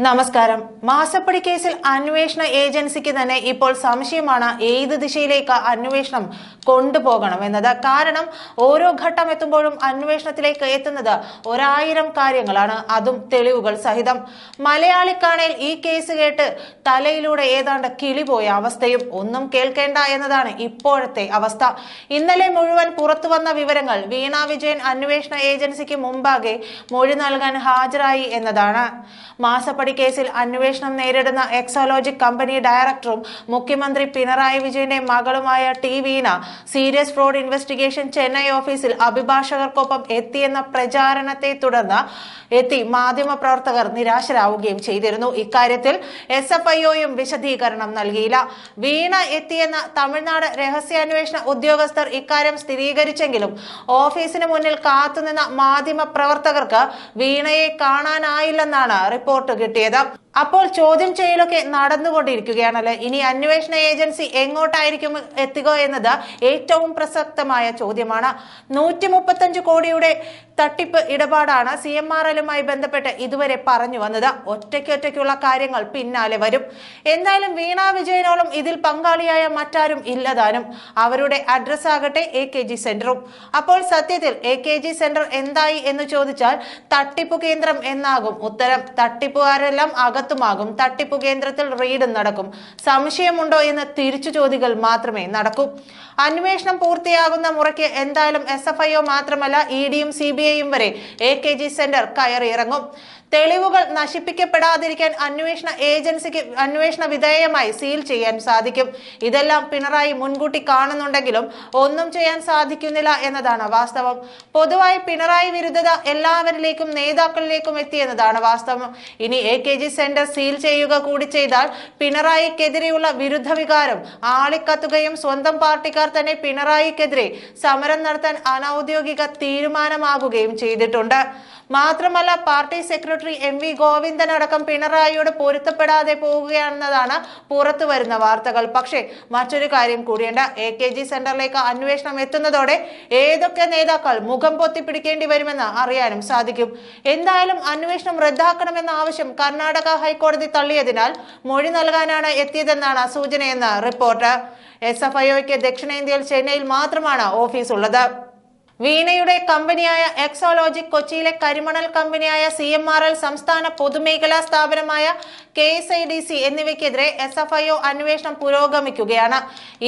നമസ്കാരം. മാസപ്പടി കേസിൽ അന്വേഷണ ഏജൻസിക്ക് തന്നെ ഇപ്പോൾ സംശയമാണ് ഏത് ദിശയിലേക്ക് അന്വേഷണം കൊണ്ടുപോകണമെന്നത്. കാരണം ഓരോ ഘട്ടം എത്തുമ്പോഴും അന്വേഷണത്തിലേക്ക് എത്തുന്നത് 1000 കാര്യങ്ങളാണ്, അതും തെളിവുകൾ സഹിതം. മലയാളിക്കാണേൽ ഈ കേസ് കേട്ട് തലയിലൂടെ ഏതാണ്ട് കിളിപോയ അവസ്ഥയും ഒന്നും കേൾക്കേണ്ട എന്നതാണ് ഇപ്പോഴത്തെ അവസ്ഥ. ഇന്നലെ മുഴുവൻ പുറത്തു വന്ന വിവരങ്ങൾ വീണ വിജയൻ അന്വേഷണ ഏജൻസിക്ക് മുമ്പാകെ മൊഴി നൽകാൻ ഹാജരായി എന്നതാണ്. മാസപ്പടി കേസിൽ അന്വേഷണം നേരിടുന്ന എക്സോലോജിക് കമ്പനി ഡയറക്ടറും മുഖ്യമന്ത്രി പിണറായി വിജയന്റെ മകളുമായ ടി വീണ സീരിയസ് ഫ്രോഡ് ഇൻവെസ്റ്റിഗേഷൻ ചെന്നൈ ഓഫീസിൽ അഭിഭാഷകർക്കൊപ്പം എത്തിയെന്ന പ്രചാരണത്തെ തുടർന്ന് മാധ്യമപ്രവർത്തകർ നിരാശരാവുകയും ചെയ്തിരുന്നു. ഇക്കാര്യത്തിൽ SFIOയും വിശദീകരണം നൽകിയില്ല. വീണ എത്തിയെന്ന തമിഴ്നാട് രഹസ്യാന്വേഷണ ഉദ്യോഗസ്ഥർ ഇക്കാര്യം സ്ഥിരീകരിച്ചെങ്കിലും ഓഫീസിന് മുന്നിൽ കാത്തുനിന്ന മാധ്യമപ്രവർത്തകർക്ക് വീണയെ കാണാനായില്ലെന്നാണ് റിപ്പോർട്ട് കിട്ടിയത്. അപ്പോൾ ചോദ്യം ചെയ്യലൊക്കെ നടന്നുകൊണ്ടിരിക്കുകയാണല്ലോ. ഇനി അന്വേഷണ ഏജൻസി എങ്ങോട്ടായിരിക്കും എത്തുക എന്നത് ഏറ്റവും പ്രസക്തമായ ചോദ്യമാണ്. 135 കോടിയുടെ തട്ടിപ്പ് ഇടപാടാണ് CMRLുമായി ബന്ധപ്പെട്ട് ഇതുവരെ പറഞ്ഞു വന്നത്. ഒറ്റയ്ക്കുള്ള കാര്യങ്ങൾ പിന്നാലെ വരും. എന്തായാലും വീണ വിജയനോളം ഇതിൽ പങ്കാളിയായ മറ്റാരും ഇല്ലതാനും. അവരുടെ അഡ്രസ് ആകട്ടെ AKG സെന്ററും. അപ്പോൾ സത്യത്തിൽ AKG സെന്റർ എന്തായി എന്ന് ചോദിച്ചാൽ തട്ടിപ്പു കേന്ദ്രം എന്നാകും ഉത്തരം. തട്ടിപ്പുകാരെല്ലാം അകത്തുമാകും. തട്ടിപ്പു കേന്ദ്രത്തിൽ റെയ്ഡും നടക്കും. സംശയമുണ്ടോ എന്ന് തിരിച്ചു ചോദ്യങ്ങൾ മാത്രമേ നടക്കൂ. അന്വേഷണം പൂർത്തിയാകുന്ന മുറയ്ക്ക് എന്തായാലും SFIO മാത്രമല്ല EDയും CBIയും വരെ AKG സെന്റർ കയറിയിറങ്ങും. തെളിവുകൾ നശിപ്പിക്കപ്പെടാതിരിക്കാൻ അന്വേഷണ ഏജൻസിക്ക് അന്വേഷണ വിധേയമായി സീൽ ചെയ്യാൻ സാധിക്കും. ഇതെല്ലാം പിണറായി മുൻകൂട്ടി കാണുന്നുണ്ടെങ്കിലും ഒന്നും ചെയ്യാൻ സാധിക്കുന്നില്ല എന്നതാണ് വാസ്തവം. പൊതുവായി പിണറായി വിരുദ്ധത എല്ലാവരിലേക്കും നേതാക്കളിലേക്കും എത്തിയെന്നതാണ് വാസ്തവം. ഇനി AKG സെന്റർ സീൽ ചെയ്യുക കൂടി ചെയ്താൽ പിണറായിക്കെതിരെയുള്ള വിരുദ്ധ വികാരം ആളിക്കത്തുകയും സ്വന്തം പാർട്ടിക്കാർ തന്നെ പിണറായിക്കെതിരെ സമരം നടത്താൻ അനൌദ്യോഗിക തീരുമാനമാകുകയും ചെയ്തിട്ടുണ്ട്. മാത്രമല്ല പാർട്ടി സെക്രട്ടറി MV ഗോവിന്ദൻ അടക്കം പിണറായിയോട് പൊരുത്തപ്പെടാതെ പോവുകയാണെന്നതാണ് പുറത്തു വരുന്ന വാർത്തകൾ. പക്ഷേ മറ്റൊരു കാര്യം കൂടിയുണ്ട്. AKG സെന്ററിലേക്ക് അന്വേഷണം എത്തുന്നതോടെ ഏതൊക്കെ നേതാക്കൾ മുഖം പൊത്തിപ്പിടിക്കേണ്ടി വരുമെന്ന് അറിയാനും സാധിക്കും. എന്തായാലും അന്വേഷണം റദ്ദാക്കണമെന്ന ആവശ്യം കർണാടക ഹൈക്കോടതി തള്ളിയതിനാൽ മൊഴി നൽകാനാണ് എത്തിയതെന്നാണ് സൂചനയെന്ന് റിപ്പോർട്ട്. SFIOയ്ക്ക് ദക്ഷിണേന്ത്യയിൽ ചെന്നൈയിൽ മാത്രമാണ് ഓഫീസ് ഉള്ളത്. വീണയുടെ കമ്പനിയായ എക്സോലോജിക്, കൊച്ചിയിലെ കരിമണൽ കമ്പനിയായ CMRL, സംസ്ഥാന പൊതുമേഖലാ സ്ഥാപനമായ KSIDC എന്നിവയ്ക്കെതിരെ SFIO അന്വേഷണം പുരോഗമിക്കുകയാണ്.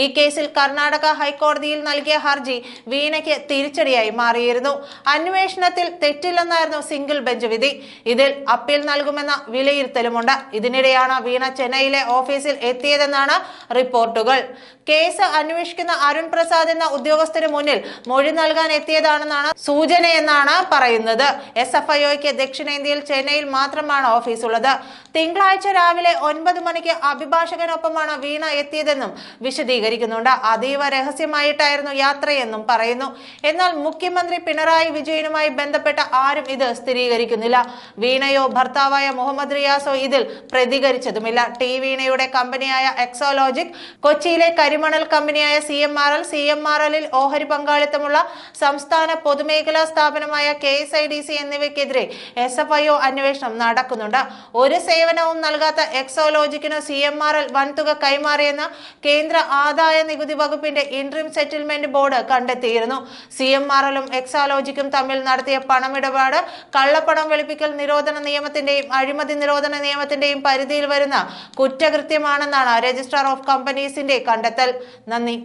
ഈ കേസിൽ കർണാടക ഹൈക്കോടതിയിൽ നൽകിയ ഹർജി വീണയ്ക്ക് തിരിച്ചടിയായി മാറിയിരുന്നു. അന്വേഷണത്തിൽ തെറ്റില്ലെന്നായിരുന്നു സിംഗിൾ ബെഞ്ച് വിധി. ഇതിൽ അപ്പീൽ നൽകുമെന്ന വിലയിരുത്തലുമുണ്ട്. ഇതിനിടെയാണ് വീണ ചെന്നൈയിലെ ഓഫീസിൽ എത്തിയതെന്നാണ് റിപ്പോർട്ടുകൾ. കേസ് അന്വേഷിക്കുന്ന അരുൺ പ്രസാദ് എന്ന ഉദ്യോഗസ്ഥന് മുന്നിൽ മൊഴി നൽകാൻ എത്തിയതാണെന്നാണ് സൂചനയെന്നാണ് പറയുന്നത്. SFIOയ്ക്ക് ദക്ഷിണേന്ത്യയിൽ ചെന്നൈയിൽ മാത്രമാണ് ഓഫീസ് ഉള്ളത്. തിങ്കളാഴ്ച രാവിലെ 9 മണിക്ക് അഭിഭാഷകനൊപ്പമാണ് വീണ എത്തിയതെന്നും വിശദീകരിക്കുന്നുണ്ട്. അതീവ രഹസ്യമായിട്ടായിരുന്നു യാത്രയെന്നും പറയുന്നു. എന്നാൽ മുഖ്യമന്ത്രി പിണറായി വിജയനുമായി ബന്ധപ്പെട്ട ആരും ഇത് സ്ഥിരീകരിക്കുന്നില്ല. വീണയോ ഭർത്താവായ മുഹമ്മദ് റിയാസോ ഇതിൽ പ്രതികരിച്ചതുമില്ല. വീണയുടെ കമ്പനിയായ എക്സോലോജിക്, കൊച്ചിയിലെ കരിമണൽ കമ്പനിയായ CMRLൽ ഓഹരി പങ്കാളിത്തമുള്ള സംസ്ഥാന പൊതുമേഖലാ സ്ഥാപനമായ KSIDC എന്നിവയ്ക്കെതിരെ SFIO അന്വേഷണം നടക്കുന്നുണ്ട്. ഒരു സേവനവും നൽകാത്ത എക്സോലോജിക്കിന് CMRL വൻതുക കൈമാറിയെന്ന് കേന്ദ്ര ആദായ നികുതി വകുപ്പിന്റെ ഇന്ററിം സെറ്റിൽമെന്റ് ബോർഡ് കണ്ടെത്തിയിരുന്നു. CMRLും എക്സോലോജിക്കും തമ്മിൽ നടത്തിയ പണമിടപാട് കള്ളപ്പണം വെളുപ്പിക്കൽ നിരോധന നിയമത്തിന്റെയും അഴിമതി നിരോധന നിയമത്തിന്റെയും പരിധിയിൽ വരുന്ന കുറ്റകൃത്യമാണെന്നാണ് രജിസ്ട്രാർ ഓഫ് കമ്പനീസിന്റെ കണ്ടെത്തൽ. നന്ദി.